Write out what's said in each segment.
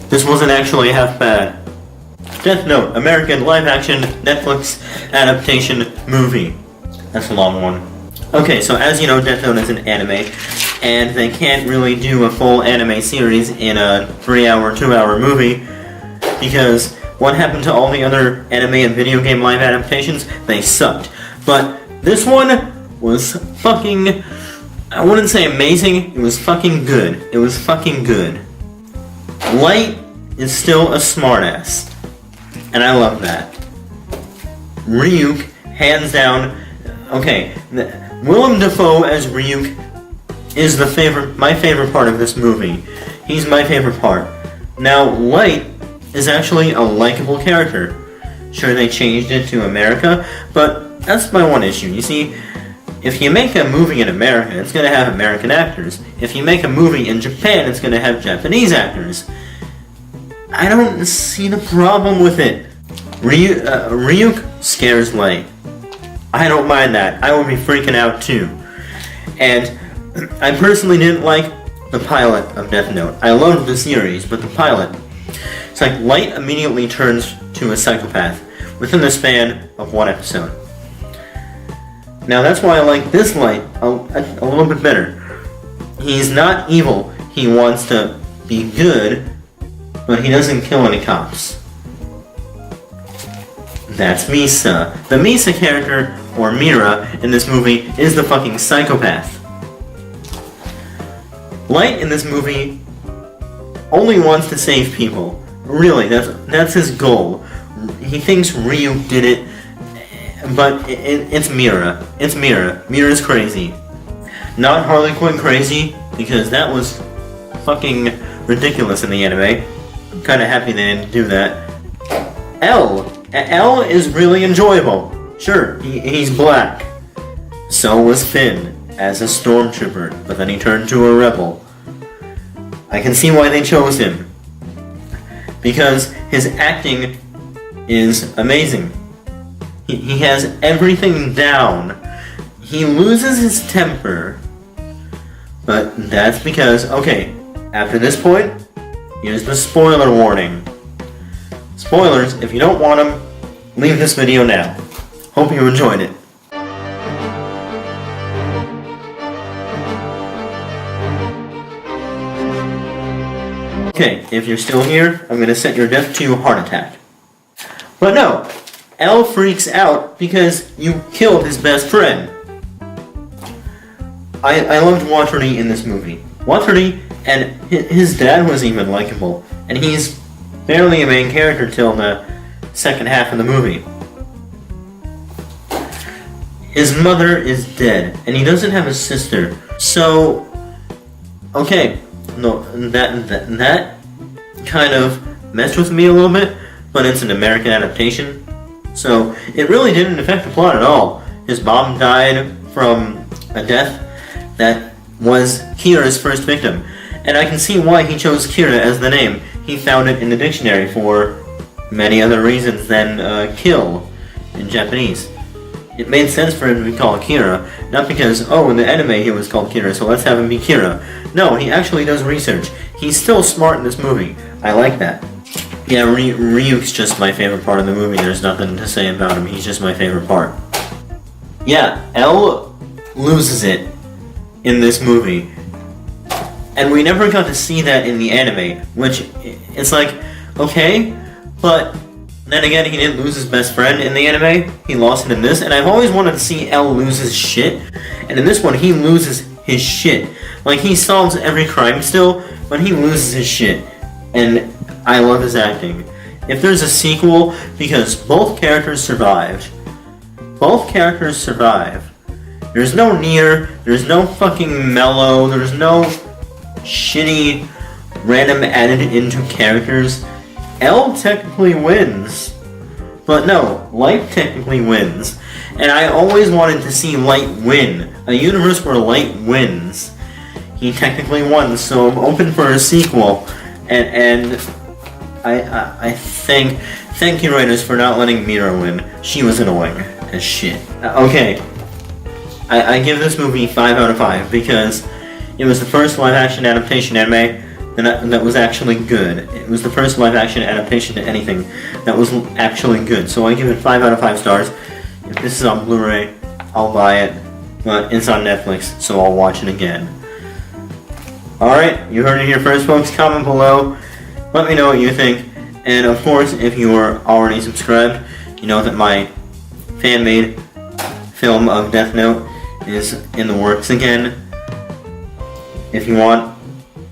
This wasn't actually half bad. Death Note, American live-action Netflix adaptation movie. That's a long one. Okay, so as you know, Death Note is an anime, and they can't really do a full anime series in a 3-hour, 2-hour movie, because what happened to all the other anime and video game live adaptations? They sucked. But this one was fucking... I wouldn't say amazing, it was fucking good. It was fucking good. Light is still a smartass, and I love that. Ryuk, hands down. Okay, Willem Dafoe as Ryuk is my favorite part of this movie. He's my favorite part. Now, Light is actually a likable character. Sure, they changed it to America, but that's my one issue. You see, if you make a movie in America, it's going to have American actors. If you make a movie in Japan, it's going to have Japanese actors. I don't see the problem with it. Ryuk scares Light. I don't mind that. I would be freaking out too. And I personally didn't like the pilot of Death Note. I loved the series, but the pilot... It's like Light immediately turns to a psychopath within the span of one episode. Now that's why I like this Light a little bit better. He's not evil. He wants to be good, but he doesn't kill any cops. That's Misa. The Misa character, or Mira, in this movie is the fucking psychopath. Light in this movie only wants to save people. Really, that's his goal. He thinks Ryu did it, but it's Mira. It's Mira. Mira's crazy. Not Harley Quinn crazy, because that was fucking ridiculous in the anime. I'm kinda happy they didn't do that. L is really enjoyable. Sure, he's black. So was Finn, as a stormtrooper, but then he turned to a rebel. I can see why they chose him. Because his acting is amazing. He has everything down. He loses his temper. But that's because, okay, after this point, here's the spoiler warning. Spoilers, if you don't want them, leave this video now. Hope you enjoyed it. Okay, if you're still here, I'm gonna set your death to heart attack. But no, L freaks out because you killed his best friend. I loved Watery in this movie. Watery, and his dad was even likable, and he's barely a main character till the second half of the movie. His mother is dead, and he doesn't have a sister. So, okay, no, that kind of messed with me a little bit, but it's an American adaptation, so it really didn't affect the plot at all. His mom died from a death that was Kira's first victim, and I can see why he chose Kira as the name. He found it in the dictionary for many other reasons than kill in Japanese. It made sense for him to be called Kira, not because, oh, in the anime he was called Kira, so let's have him be Kira. No, he actually does research. He's still smart in this movie. I like that. Yeah, Ryuk's just my favorite part of the movie. There's nothing to say about him. He's just my favorite part. Yeah, L loses it in this movie. And we never got to see that in the anime, which, it's like, okay, but then again, he didn't lose his best friend in the anime. He lost it in this, and I've always wanted to see L lose his shit. And in this one, he loses his shit. Like, he solves every crime still, but he loses his shit. And I love his acting. If there's a sequel, because both characters survived. Both characters survive. There's no Nier, there's no fucking Mellow, there's no shitty random added into characters. L technically wins. But no, Light technically wins. And I always wanted to see Light win. A universe where Light wins. He technically won, so I'm open for a sequel. And I thank you writers for not letting Mira win. She was annoying as shit. Okay. I give this movie 5 out of 5 because it was the first live-action adaptation anime that was actually good. It was the first live-action adaptation to anything that was actually good. So I give it 5 out of 5 stars. If this is on Blu-ray, I'll buy it. But it's on Netflix, so I'll watch it again. Alright, you heard it here first, folks. Comment below. Let me know what you think. And of course, if you are already subscribed, you know that my fan-made film of Death Note is in the works again. If you want,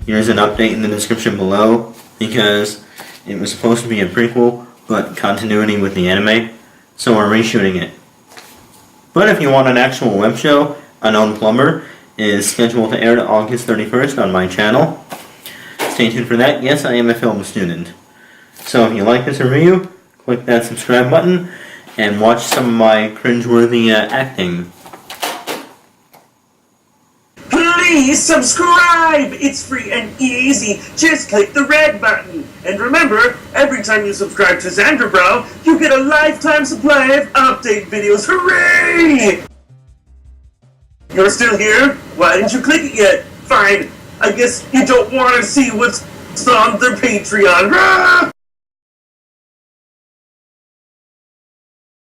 here's an update in the description below, because it was supposed to be a prequel, but continuity with the anime, so we're reshooting it. But if you want an actual web show, Unknown Plumber is scheduled to air August 31st on my channel. Stay tuned for that. Yes, I am a film student. So if you like this review, click that subscribe button and watch some of my cringeworthy acting. Please subscribe! It's free and easy. Just click the red button. And remember, every time you subscribe to Zaandarbrow, you get a lifetime supply of update videos. Hooray! You're still here? Why didn't you click it yet? Fine. I guess you don't want to see what's on their Patreon.